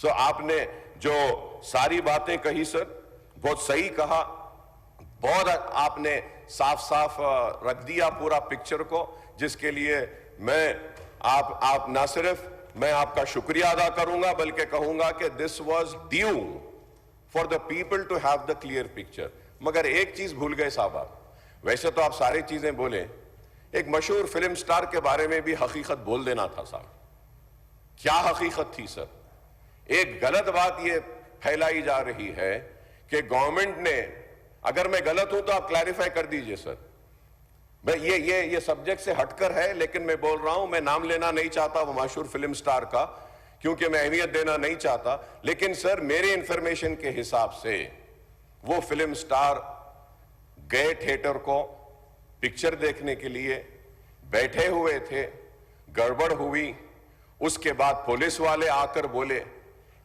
आपने जो सारी बातें कही सर, बहुत सही कहा, बहुत आपने साफ साफ रख दिया पूरा पिक्चर को, जिसके लिए मैं आप ना सिर्फ मैं आपका शुक्रिया अदा करूंगा बल्कि कहूंगा कि this was due for the people to have the clear picture. मगर एक चीज भूल गए साहब आप, वैसे तो आप सारी चीजें बोले, एक मशहूर फिल्म स्टार के बारे में भी हकीकत बोल देना था साहब। क्या हकीकत थी सर? एक गलत बात यह फैलाई जा रही है कि गवर्नमेंट ने, अगर मैं गलत हूं तो आप क्लैरिफाई कर दीजिए सर, मैं ये सब्जेक्ट से हटकर है, लेकिन मैं बोल रहा हूं, मैं नाम लेना नहीं चाहता वो मशहूर फिल्म स्टार का, क्योंकि मैं अहमियत देना नहीं चाहता, लेकिन सर मेरे इंफॉर्मेशन के हिसाब से वो फिल्म स्टार गए थिएटर को पिक्चर देखने के लिए, बैठे हुए थे, गड़बड़ हुई, उसके बाद पुलिस वाले आकर बोले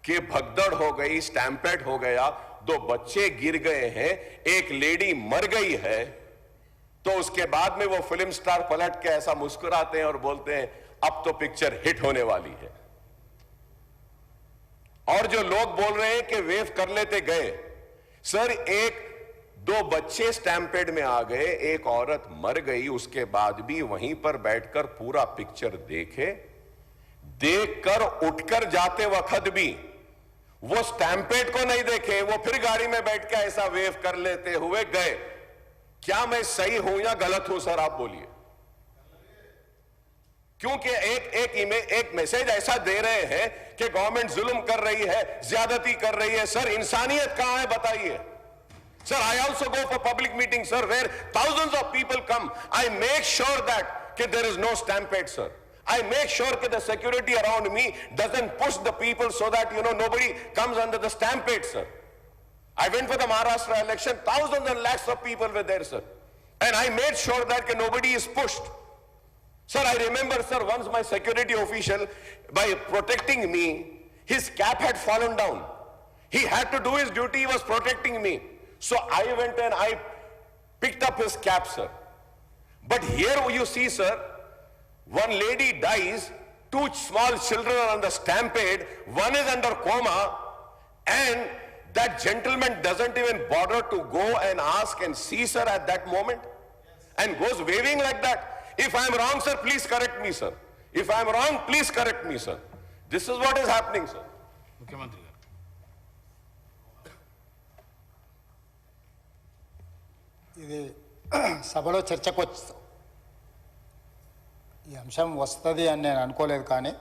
कि भगदड़ हो गई, स्टैम्पेड हो गया, 2 बच्चे गिर गए हैं, एक लेडी मर गई है। तो उसके बाद में वो फिल्म स्टार पलट के ऐसा मुस्कुराते हैं और बोलते हैं अब तो पिक्चर हिट होने वाली है। और जो लोग बोल रहे हैं कि वेव कर लेते गए, सर 1-2 बच्चे स्टैम्पेड में आ गए, एक औरत मर गई, उसके बाद भी वहीं पर बैठकर पूरा पिक्चर देखकर उठकर जाते वक्त भी वो स्टैम्पेड को नहीं देखे, वो फिर गाड़ी में बैठ के ऐसा वेव कर लेते हुए गए। क्या मैं सही हूं या गलत हूं सर, आप बोलिए? क्योंकि एक मैसेज ऐसा दे रहे हैं कि गवर्नमेंट जुल्म कर रही है, ज्यादती कर रही है। सर इंसानियत कहां है बताइए? Sir, I also go for public meetings, sir, where thousands of people come. I make sure that there is no stampede, sir. I make sure that the security around me doesn't push the people so that, nobody comes under the stampede, sir. I went for the Maharashtra election, thousands and lakhs of people were there, sir. And I made sure that nobody is pushed. Sir, I remember, sir, once my security official, by protecting me, his cap had fallen down. He had to do his duty, he was protecting me. So I went and I picked up his cap, sir. But here you see, sir, one lady dies, 2 small children are on the stampede, one is under coma, and that gentleman doesn't even bother to go and ask and see, sir, at that moment, and goes waving like that. If I'm wrong, sir, please correct me, sir. If I'm wrong, please correct me, sir. This is what is happening, sir. Mukhyamantri. ఇది సభలో చర్చకు ఈ అంశం వస్తుంది అని నేను అనుకోలేదు, కానీ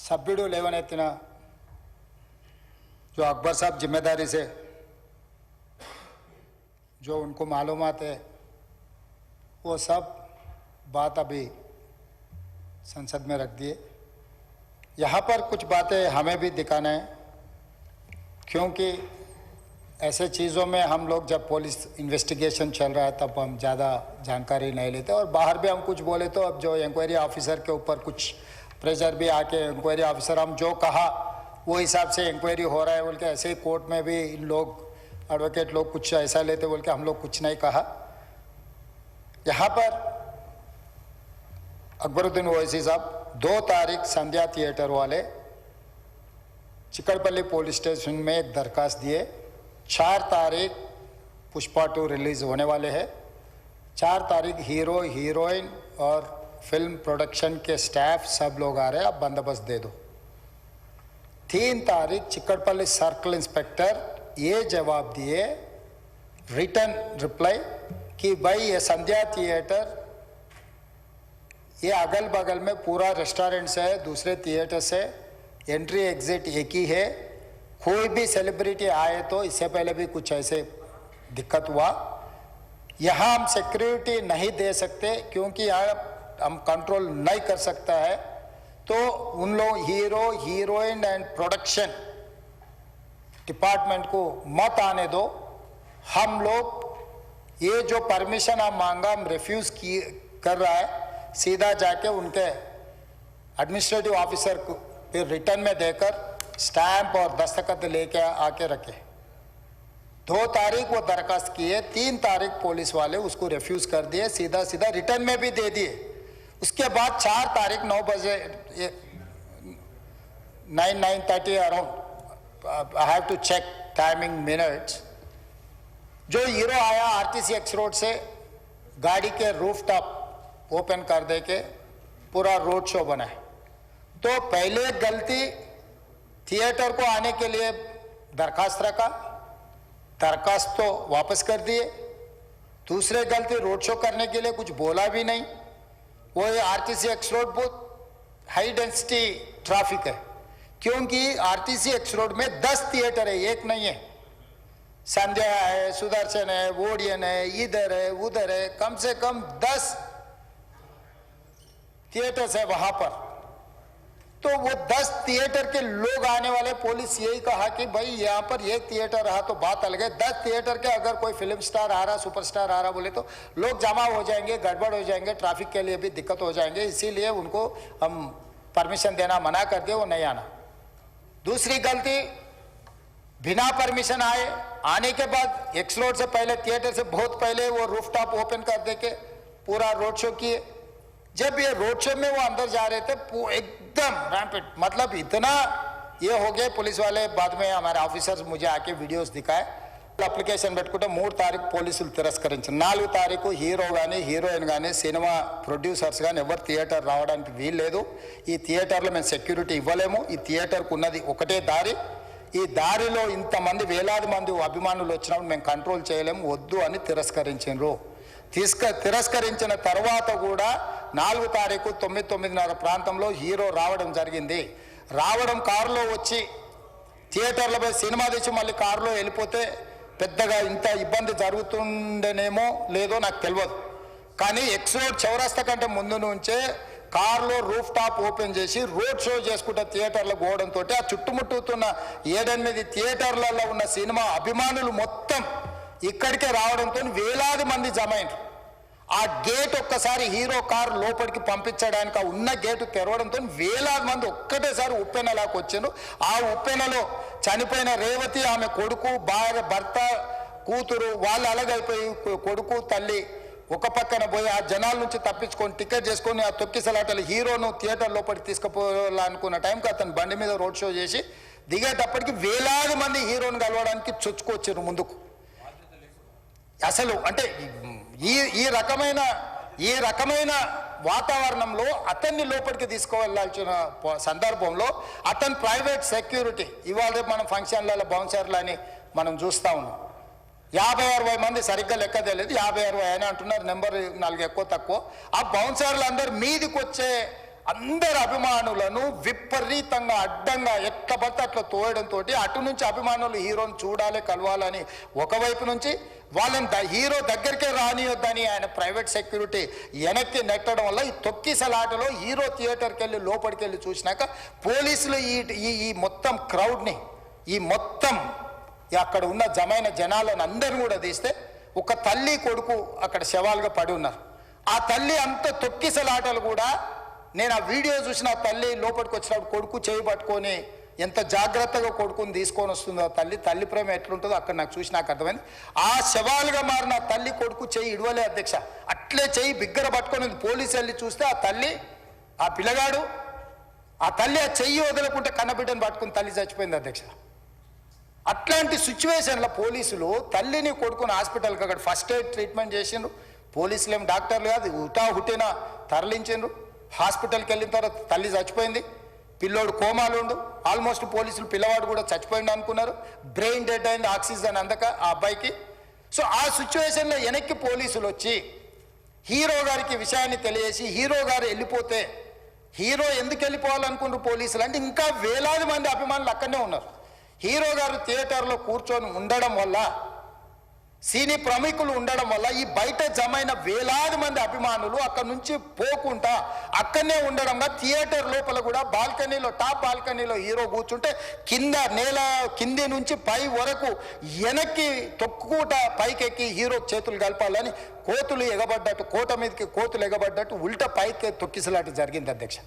సభ్యుడు లేవనెత్తిన जो अकबर साहब जिम्मेदारी से जो उनको मालूमात है वो सब बात अभी संसद में रख दिए। यहाँ पर कुछ बातें हमें भी दिखाना है, क्योंकि ऐसे चीज़ों में हम लोग जब पुलिस इन्वेस्टिगेशन चल रहा है तब हम ज़्यादा जानकारी नहीं लेते, और बाहर भी हम कुछ बोले तो अब जो इंक्वायरी ऑफिसर के ऊपर कुछ प्रेशर भी आके इंक्वायरी ऑफिसर हम जो कहा वो हिसाब से इंक्वायरी हो रहा है बोल के, ऐसे ही कोर्ट में भी इन लोग एडवोकेट लोग कुछ ऐसा लेते बोल के हम लोग कुछ नहीं कहा। यहाँ पर अकबरुद्दीन ओवैसी साहब 2 तारीख संध्या थिएटर वाले चिकड़पल्ली पुलिस स्टेशन में एक दरखास्त दिए। 4 तारीख पुष्पा 2 रिलीज होने वाले हैं। 4 तारीख हीरो हीरोइन और फिल्म प्रोडक्शन के स्टाफ सब लोग आ रहे हैं, आप बंदोबस्त दे दो। 3 तारीख चिकड़पल्ली सर्कल इंस्पेक्टर ये जवाब दिए, रिटर्न रिप्लाई, कि भाई ये संध्या थिएटर ये अगल बगल में पूरा रेस्टोरेंट से है, दूसरे थिएटर से एंट्री एग्जिट एक ही है, कोई भी सेलिब्रिटी आए तो इससे पहले भी कुछ ऐसे दिक्कत हुआ, यहाँ हम सिक्योरिटी नहीं दे सकते क्योंकि यहाँ हम कंट्रोल नहीं कर सकता है, तो उन लोग hero heroine and production department को मत आने दो। हम लोग ये जो परमिशन हम मांगा हम रिफ्यूज कर रहा है, सीधा जाके उनके एडमिनिस्ट्रेटिव ऑफिसर को फिर रिटर्न में देकर स्टैंप और दस्तखत लेके आके रखे। 2 तारीख वो दरखास्त किए, 3 तारीख पुलिस वाले उसको रिफ्यूज कर दिए, सीधा सीधा रिटर्न में भी दे दिए। उसके बाद 4 तारीख 9 9:30 around, I have to check timing minutes, जो हीरो आया आरटीसी एक्स रोड से गाड़ी के रूफ टॉप ओपन कर दे के पूरा रोड शो बनाए। तो पहले गलती थिएटर को आने के लिए दरखास्त रखा, दरखास्त तो वापस कर दिए। दूसरे गलती रोड शो करने के लिए कुछ बोला भी नहीं। वो आरटीसी एक्स रोड बहुत हाई डेंसिटी ट्रैफिक है, क्योंकि आरटीसी एक्स रोड में 10 थिएटर है, एक नहीं है। संध्या है, सुदर्शन है, वोडियन है, इधर है, उधर है, कम से कम 10 थिएटर्स है वहां पर। तो वो 10 थिएटर के लोग आने वाले, पुलिस यही कहा कि भाई यहाँ पर एक थिएटर रहा तो बात अलग है, 10 थिएटर के अगर कोई फिल्म स्टार आ रहा, सुपरस्टार आ रहा बोले तो लोग जमा हो जाएंगे, गड़बड़ हो जाएंगे, ट्रैफिक के लिए भी दिक्कत हो जाएंगे, इसीलिए उनको हम परमिशन देना मना कर दिए, वो नहीं आना। दूसरी गलती, बिना परमिशन आए, आने के बाद एक्स रोड से पहले, थिएटर से बहुत पहले वो रूफटॉप ओपन कर दे के पूरा रोड शो किए। जब ये रोड शो में वो अंदर जा रहे थे, एकदम रैंपेड, मतलब इतना ये हो गए पुलिस वाले। बाद में हमारे ऑफिसर्स मुझे आके वीडियोस दिखाए। అప్లికేషన్ పెట్టుకుంటే 3 తారీఖు పోలీసులు తిరస్కరించారు। 4 తారీఖు హీరో కానీ హీరోయిన్ కానీ సినిమా ప్రొడ్యూసర్స్ కానీ ఎవరు థియేటర్ రావడానికి వీల్లేదు। ఈ థియేటర్లో మేము సెక్యూరిటీ ఇవ్వలేము। ఈ థియేటర్కు ఉన్నది ఒకటే దారి, ఈ దారిలో ఇంతమంది వేలాది మంది అభిమానులు వచ్చినప్పుడు మేము కంట్రోల్ చేయలేము, వద్దు అని తిరస్కరించారు। తిరస్కరించిన తర్వాత కూడా 4 తారీఖు 9:30 ప్రాంతంలో హీరో రావడం జరిగింది। రావడం కారులో వచ్చి థియేటర్లో పోయి సినిమా తీసి మళ్ళీ కారులో వెళ్ళిపోతే పెద్దగా ఇంత ఇబ్బంది జరుగుతుండేనేమో లేదో నాకు తెలియదు। కానీ ఎక్స్ రోడ్ చౌరస్తా కంటే ముందు నుంచే కారులో రూఫ్ టాప్ ఓపెన్ చేసి రోడ్ షో చేసుకుంటే థియేటర్లో పోవడంతో ఆ చుట్టుముట్టుతున్న 7-8 థియేటర్లలో ఉన్న సినిమా అభిమానులు మొత్తం ఇక్కడికే రావడంతో వేలాది మంది జమ అయినారు। ఆ గేట్ ఒక్కసారి హీరో కారు లోపలికి పంపించడానికి ఆ ఉన్న గేటు తెరవడంతో వేలాది మంది ఒక్కటేసారి ఉప్పెనలాకి వచ్చారు। ఆ ఉప్పెనలో చనిపోయిన రేవతి, ఆమె కొడుకు, భార్య, భర్త, కూతురు వాళ్ళు అలాగైపోయి కొడుకు, తల్లి ఒక పక్కన పోయి ఆ జనాల నుంచి తప్పించుకొని టికెట్ చేసుకొని ఆ తొక్కిసలాటలు హీరోను థియేటర్ లోపలికి తీసుకుపోవాలనుకున్న టైంకి అతను బండి మీద రోడ్ షో చేసి దిగేటప్పటికి వేలాది మంది హీరోని కలవడానికి చొచ్చుకొచ్చారు ముందుకు। అసలు అంటే ఈ రకమైన వాతావరణంలో అతన్ని లోపలికి తీసుకువెళ్ళాల్సిన సందర్భంలో అతను ప్రైవేట్ సెక్యూరిటీ, ఇవాళ మనం ఫంక్షన్లలో బౌన్సర్లు అని మనం చూస్తూ ఉన్నాం। 50-60 మంది సరిగ్గా లెక్క తెలియదు, 50-60 అయినా అంటున్నారు, నెంబర్ 4 ఎక్కువ తక్కువ। ఆ బౌన్సర్లు అందరు మీదికి వచ్చే అందరు అభిమానులను విపరీతంగా అడ్డంగా ఎట్లా పడితే అట్లా తోయడంతో అటు నుంచి అభిమానులు హీరోని చూడాలి, కలవాలని ఒకవైపు నుంచి వాళ్ళని హీరో దగ్గరికే రానియొద్దని ఆయన ప్రైవేట్ సెక్యూరిటీ వెనక్కి నెట్టడం వల్ల ఈ తొక్కిసలాటలో హీరో థియేటర్కి వెళ్ళి లోపలికి వెళ్ళి చూసినాక పోలీసులు ఈ మొత్తం క్రౌడ్ని, ఈ మొత్తం అక్కడ ఉన్న జమైన జనాలను అందరిని కూడా తీస్తే ఒక తల్లి కొడుకు అక్కడ శవాలుగా పడి ఉన్నారు। ఆ తల్లి అంత తొక్కిసలాటలు కూడా నేను ఆ వీడియో చూసిన తల్లి లోపలికి వచ్చినప్పుడు కొడుకు చేయి పట్టుకొని ఎంత జాగ్రత్తగా కొడుకుని తీసుకొని వస్తుందో తల్లి ప్రేమ ఎట్లుంటుందో అక్కడ నాకు చూసి నాకు అర్థమైంది। ఆ శవాలుగా మారిన తల్లి కొడుకు చేయి ఇడవలే అధ్యక్ష, అట్లే చేయి బిగ్గర పట్టుకొని పోలీసు వెళ్ళి చూస్తే ఆ తల్లి, ఆ పిల్లగాడు, ఆ తల్లి ఆ చెయ్యి వదలకుంటే కన్నబిడ్డను పట్టుకుని తల్లి చచ్చిపోయింది అధ్యక్ష। అట్లాంటి సిచ్యువేషన్లో పోలీసులు తల్లిని కొడుకుని హాస్పిటల్కి అక్కడ ఫస్ట్ ఎయిడ్ ట్రీట్మెంట్ చేసిండ్రు। పోలీసులు ఏం డాక్టర్లు కాదు, హుటాహుటిన తరలించిండ్రు। హాస్పిటల్కి వెళ్ళిన తర్వాత తల్లి చచ్చిపోయింది, పిల్లోడు కోమాలు ఉండు, ఆల్మోస్ట్ పోలీసులు పిల్లవాడు కూడా చచ్చిపోయింది అనుకున్నారు, బ్రెయిన్ డెడ్ అయింది, ఆక్సిజన్ అందక ఆ అబ్బాయికి। సో ఆ సిచ్యువేషన్లో వెనక్కి పోలీసులు వచ్చి హీరో గారికి విషయాన్ని తెలియజేసి హీరో గారు వెళ్ళిపోతే, హీరో ఎందుకు వెళ్ళిపోవాలనుకున్నారు పోలీసులు అంటే ఇంకా వేలాది మంది అభిమానులు అక్కడనే ఉన్నారు। హీరో గారు థియేటర్లో కూర్చొని ఉండడం వల్ల, సినీ ప్రముఖులు ఉండడం వల్ల ఈ బయట జమైన వేలాది మంది అభిమానులు అక్కడ నుంచి పోకుండా అక్కడనే ఉండడంగా థియేటర్ లోపల కూడా బాల్కనీలో, టాప్ బాల్కనీలో హీరో కూర్చుంటే కింద నేల కింది నుంచి పై వరకు వెనక్కి తొక్కుకుంటా పైకెక్కి హీరో చేతులు కలపాలని కోతులు ఎగబడ్డట్టు, కోట మీదకి కోతులు ఎగబడ్డట్టు ఉల్టా పైకి తొక్కిసలాట జరిగింది అధ్యక్ష।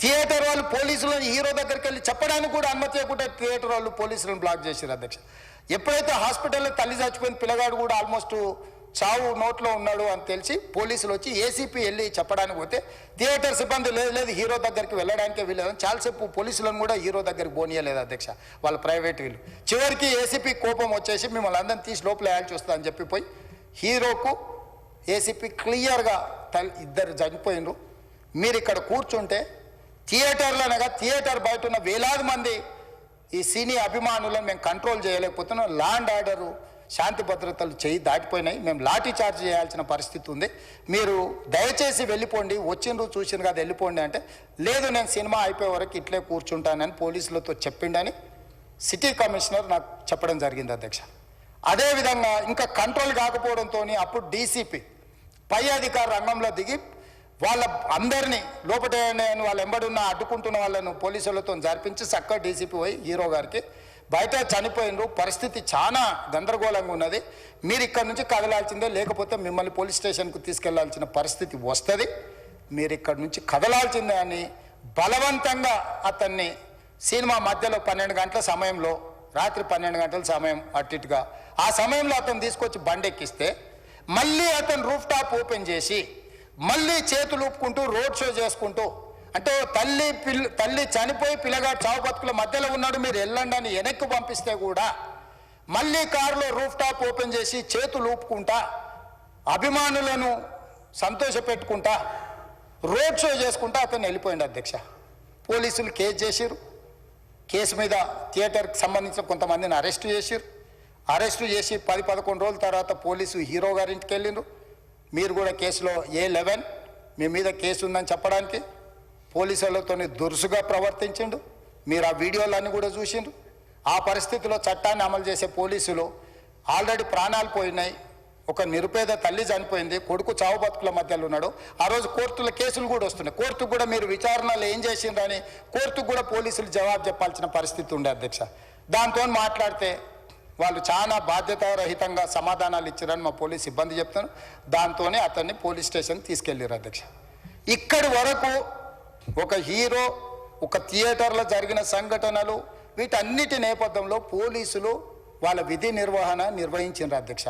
థియేటర్ వాళ్ళు పోలీసులను హీరో దగ్గరికి వెళ్ళి చెప్పడానికి కూడా అనుమతి లేకుండా థియేటర్ వాళ్ళు పోలీసులను బ్లాక్ చేశారు అధ్యక్ష। ఎప్పుడైతే హాస్పిటల్లో తల్లి చచ్చిపోయిన పిల్లగాడు కూడా ఆల్మోస్ట్ చావు నోట్లో ఉన్నాడు అని తెలిసి పోలీసులు వచ్చి ఏసీపీ వెళ్ళి చెప్పడానికి పోతే థియేటర్ సిబ్బంది లేదు హీరో దగ్గరికి వెళ్ళడానికే వీళ్ళదని చాలాసేపు పోలీసులను కూడా హీరో దగ్గరికి పోనీయలేదు అధ్యక్ష, వాళ్ళ ప్రైవేట్ వీళ్ళు. చివరికి ఏసీపీ కోపం వచ్చేసి మిమ్మల్ని అందరిని తీసి లోపల వేయాల్సి వస్తుందని చెప్పిపోయి హీరోకు ఏసీపీ క్లియర్గా ఇద్దరు చనిపోయినరు. మీరు ఇక్కడ కూర్చుంటే థియేటర్లనగా థియేటర్ బయట ఉన్న వేలాది మంది ఈ సినీ అభిమానులను మేము కంట్రోల్ చేయలేకపోతున్నాం. ల్యాండ్ ఆర్డరు శాంతి భద్రతలు చేయి దాటిపోయినాయి, మేము లాఠీ చార్జ్ చేయాల్సిన పరిస్థితి ఉంది, మీరు దయచేసి వెళ్ళిపోండి, వచ్చిండ్రు చూసిన కదా వెళ్ళిపోండి అంటే లేదు నేను సినిమా అయిపోయే వరకు ఇట్లే కూర్చుంటానని పోలీసులతో చెప్పిండని సిటీ కమిషనర్ నాకు చెప్పడం జరిగింది అధ్యక్ష. అదేవిధంగా ఇంకా కంట్రోల్ కాకపోవడంతో అప్పుడు డీసీపీ పై అధికార రంగంలో దిగి వాళ్ళ అందరినీ లోపల వాళ్ళ ఎంబడున్న అడ్డుకుంటున్న వాళ్ళను పోలీసులతో జరిపించి చక్కగా డీసీపీ పోయి హీరో గారికి బయట చనిపోయినరు, పరిస్థితి చాలా గందరగోళంగా ఉన్నది, మీరు ఇక్కడ నుంచి కదలాల్సిందే, లేకపోతే మిమ్మల్ని పోలీస్ స్టేషన్కు తీసుకెళ్లాల్సిన పరిస్థితి వస్తుంది, మీరు ఇక్కడ నుంచి కదలాల్సిందే అని బలవంతంగా అతన్ని సినిమా మధ్యలో 12 గంటల సమయంలో, రాత్రి 12 గంటల సమయం అట్టిట్టుగా ఆ సమయంలో అతను తీసుకొచ్చి బండెక్కిస్తే మళ్ళీ అతను రూఫ్ టాప్ ఓపెన్ చేసి మళ్ళీ చేతులు ఊపుకుంటూ రోడ్ షో చేసుకుంటూ, అంటే తల్లి చనిపోయి పిల్లగాడు చావు బతుకుల మధ్యలో ఉన్నాడు మీరు వెళ్ళండి అని వెనక్కి పంపిస్తే కూడా మళ్ళీ కారులో రూఫ్ టాప్ ఓపెన్ చేసి చేతులు ఊపుకుంటా అభిమానులను సంతోషపెట్టుకుంటా రోడ్ షో చేసుకుంటా అతను వెళ్ళిపోయింది అధ్యక్ష. పోలీసులు కేసు చేసిరు, కేసు మీద థియేటర్కి సంబంధించిన కొంతమందిని అరెస్టు చేసిరు, అరెస్టు చేసి 10-11 రోజుల తర్వాత పోలీసు హీరో గారింటికి వెళ్ళిండ్రు. మీరు కూడా కేసులో A11 మీ మీద కేసు ఉందని చెప్పడానికి పోలీసులతో దురుసుగా ప్రవర్తించిండు, మీరు ఆ వీడియోలన్నీ కూడా చూసిండ్రు. ఆ పరిస్థితిలో చట్టాన్ని అమలు చేసే పోలీసులు ఆల్రెడీ ప్రాణాలు పోయినాయి, ఒక నిరుపేద తల్లి చనిపోయింది, కొడుకు చావు బతుకుల మధ్యలో ఉన్నాడు, ఆ రోజు కోర్టులో కేసులు కూడా వస్తున్నాయి, కోర్టుకు కూడా మీరు విచారణలు ఏం చేసిండ్రని కోర్టుకు కూడా పోలీసులు జవాబు చెప్పాల్సిన పరిస్థితి ఉండే అధ్యక్ష. దాంతో మాట్లాడితే వాళ్ళు చాలా బాధ్యతారహితంగా సమాధానాలు ఇచ్చారని మా పోలీస్ సిబ్బంది చెప్తాను. దాంతోనే అతన్ని పోలీస్ స్టేషన్ తీసుకెళ్ళారు అధ్యక్ష. ఇక్కడి వరకు ఒక హీరో, ఒక థియేటర్లో జరిగిన సంఘటనలు, వీటన్నిటి నేపథ్యంలో పోలీసులు వాళ్ళ విధి నిర్వహణ నిర్వహించారు అధ్యక్ష.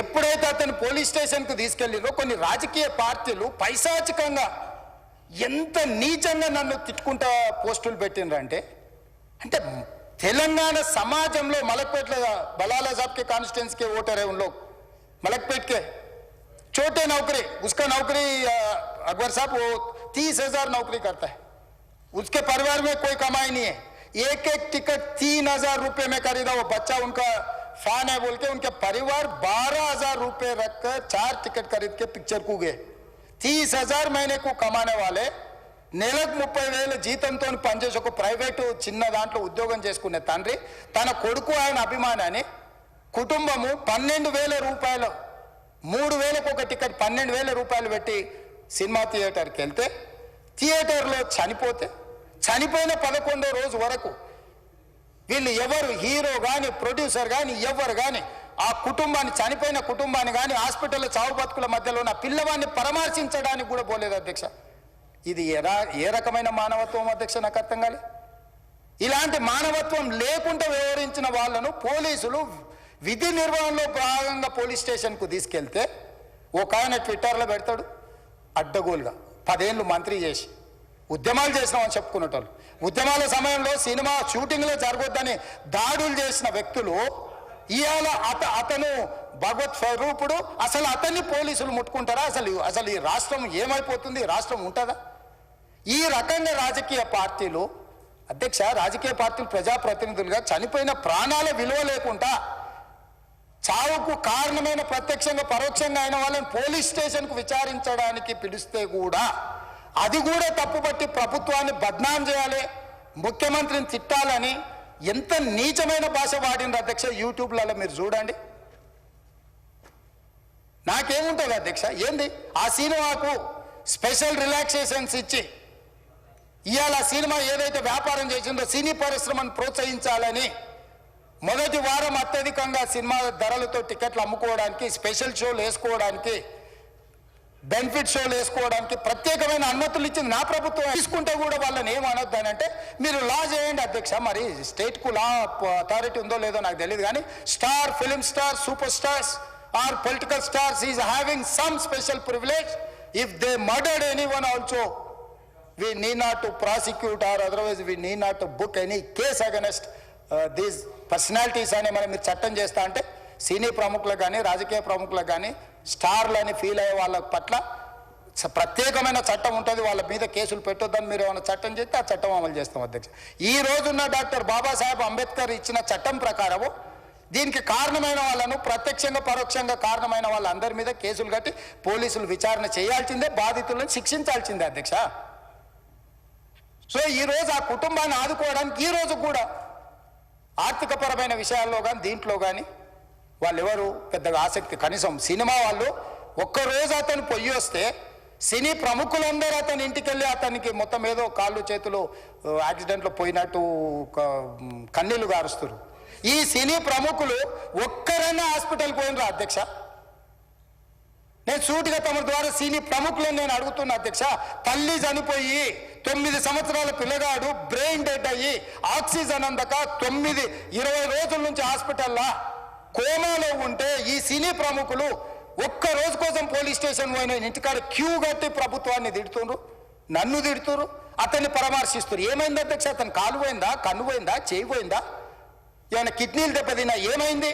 ఎప్పుడైతే అతను పోలీస్ స్టేషన్కు తీసుకెళ్ళిరో కొన్ని రాజకీయ పార్టీలు పైశాచికంగా ఎంత నీచంగా నన్ను తిట్టుకుంటా పోస్టులు పెట్టినరంటే, అంటే तेलंगाना समाजम लो मलकपेट बलाला साहब के कॉन्स्टिट्यूंसी के वोटर है उन लोग मलकपेट के छोटे नौकरी, उसका नौकरी अकबर साहब वो 30,000 नौकरी करता है, उसके परिवार में कोई कमाई नहीं है, एक टिकट 3,000 रुपए में खरीदा, वो बच्चा उनका फैन है बोल के उनके परिवार 12,000 रुपए रखकर 4 टिकट खरीद के पिक्चर को गए. 30,000 महीने को कमाने वाले నెలకు 30,000 జీతంతో పనిచేసి ఒక ప్రైవేటు చిన్న దాంట్లో ఉద్యోగం చేసుకునే తండ్రి తన కొడుకు ఆయన అభిమానాన్ని కుటుంబము 12,000 రూపాయలు 3,000కు ఒక టికెట్ 12,000 రూపాయలు పెట్టి సినిమా థియేటర్కి వెళ్తే థియేటర్లో చనిపోయిన 11వ రోజు వరకు వీళ్ళు ఎవరు హీరో కానీ ప్రొడ్యూసర్ కానీ ఎవరు కానీ ఆ కుటుంబాన్ని చనిపోయిన కుటుంబాన్ని కానీ హాస్పిటల్లో చావు బతుకుల మధ్యలో ఉన్న పిల్లవాడిని పరామర్శించడానికి కూడా పోలేదు అధ్యక్ష. ఇది ఏ రకమైన మానవత్వం అధ్యక్ష నాకు అర్థం కాలే. ఇలాంటి మానవత్వం లేకుండా వ్యవహరించిన వాళ్ళను పోలీసులు విధి నిర్వహణలో భాగంగా పోలీస్ స్టేషన్కు తీసుకెళ్తే ఒక ఆయన ట్విట్టర్లో పెడతాడు అడ్డగోలుగా 10 ఏళ్ళు మంత్రి చేసి ఉద్యమాలు చేసినామని చెప్పుకునేటోళ్ళు, ఉద్యమాల సమయంలో సినిమా షూటింగ్లో జరగొద్దని దాడులు చేసిన వ్యక్తులు ఇవాళ అతను భగవత్ స్వరూపుడు, అసలు అతన్ని పోలీసులు ముట్టుకుంటారా? అసలు ఈ రాష్ట్రం ఏమైపోతుంది? రాష్ట్రం ఉంటుందా? ఈ రకంగా రాజకీయ పార్టీలు అధ్యక్ష, రాజకీయ పార్టీలు ప్రజాప్రతినిధులుగా చనిపోయిన ప్రాణాల విలువ లేకుండా చావుకు కారణమైన ప్రత్యక్షంగా పరోక్షంగా అయిన వాళ్ళని పోలీస్ స్టేషన్కు విచారించడానికి పిలిస్తే కూడా అది కూడా తప్పుపట్టి ప్రభుత్వాన్ని బద్నాం చేయాలి, ముఖ్యమంత్రిని తిట్టాలని ఎంత నీచమైన భాష వాడిన అధ్యక్ష. యూట్యూబ్లలో మీరు చూడండి. నాకేముంటుంది అధ్యక్ష, ఏంది ఆ సినిమాకు స్పెషల్ రిలాక్సేషన్స్ ఇచ్చి ఇవాళ సినిమా ఏదైతే వ్యాపారం చేసిందో సినీ పరిశ్రమను ప్రోత్సహించాలని మొదటి వారం అత్యధికంగా సినిమా ధరలతో టికెట్లు అమ్ముకోవడానికి, స్పెషల్ షోలు వేసుకోవడానికి, బెనిఫిట్ షోలు వేసుకోవడానికి ప్రత్యేకమైన అనుమతులు ఇచ్చింది నా ప్రభుత్వం. తీసుకుంటే కూడా వాళ్ళని ఏమనొద్దు అని అంటే మీరు లా చేయండి అధ్యక్ష. మరి స్టేట్కు లా అథారిటీ ఉందో లేదో నాకు తెలియదు కానీ star, film star, super stars or political stars is having some special privilege. If they murdered anyone also, we need not to prosecute or otherwise we need not to book any case against these personalities అని మనం మీరు చట్టం చేస్తా అంటే సినీ ప్రముఖులకు కానీ రాజకీయ ప్రముఖులకు కానీ స్టార్లు అని ఫీల్ అయ్యే వాళ్ళ పట్ల ప్రత్యేకమైన చట్టం ఉంటుంది, వాళ్ళ మీద కేసులు పెట్టొద్దని మీరు ఏమైనా చట్టం చేస్తే ఆ చట్టం అమలు చేస్తాం అధ్యక్ష. ఈ రోజున్న డాక్టర్ బాబాసాహెబ్ అంబేద్కర్ ఇచ్చిన చట్టం ప్రకారము దీనికి కారణమైన వాళ్ళను ప్రత్యక్షంగా పరోక్షంగా కారణమైన వాళ్ళందరి మీద కేసులు కట్టి పోలీసులు విచారణ చేయాల్సిందే, బాధితులను శిక్షించాల్సిందే అధ్యక్ష. సో ఈ రోజు ఆ కుటుంబాన్ని ఆదుకోవడానికి ఈ రోజు కూడా ఆర్థికపరమైన విషయాల్లో కానీ దీంట్లో కానీ వాళ్ళు ఎవరు పెద్దగా ఆసక్తి, కనీసం సినిమా వాళ్ళు ఒక్కరోజు అతను పొయ్యి వస్తే సినీ ప్రముఖులందరూ అతని ఇంటికి వెళ్ళి అతనికి మొత్తం ఏదో కాళ్ళు చేతులు యాక్సిడెంట్లో పోయినట్టు కన్నీళ్లు గారుస్తారు. ఈ సినీ ప్రముఖులు ఒక్కరైనా హాస్పిటల్కి పోయినరా అధ్యక్ష? నేను సూటిగా తమ ద్వారా సినీ ప్రముఖులను నేను అడుగుతున్నా అధ్యక్ష. తల్లి చనిపోయి 9 సంవత్సరాల పిల్లగాడు బ్రెయిన్ డెడ్ అయ్యి ఆక్సిజన్ అందక 20 రోజుల నుంచి హాస్పిటల్లో కోమాలో ఉంటే ఈ సినీ ప్రముఖులు ఒక్క రోజు కోసం పోలీస్ స్టేషన్ పోయిన ఇంటికాడ క్యూ కట్టి ప్రభుత్వాన్ని తిడుతున్నారు, నన్ను తిడుతున్నారు, అతన్ని పరామర్శిస్తారు. ఏమైంది అధ్యక్ష? అతను కాలు పోయిందా, కన్ను పోయిందా, చేయి పోయిందా, ఏమైనా కిడ్నీలు దెబ్బతిన్నా, ఏమైంది?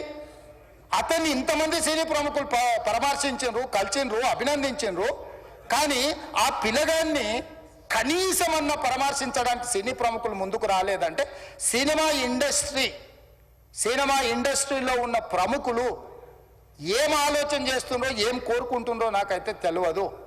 అతన్ని ఇంతమంది సినీ ప్రముఖులు పరామర్శించారు, కలిసిండ్రు, అభినందించారు. కానీ ఆ పిల్లగాన్ని కనీసమన్నా పరామర్శించడానికి సినీ ప్రముఖులు ముందుకు రాలేదంటే సినిమా ఇండస్ట్రీలో ఉన్న ప్రముఖులు ఏం ఆలోచన చేస్తుండ్రో ఏం కోరుకుంటుండ్రో నాకైతే తెలియదు.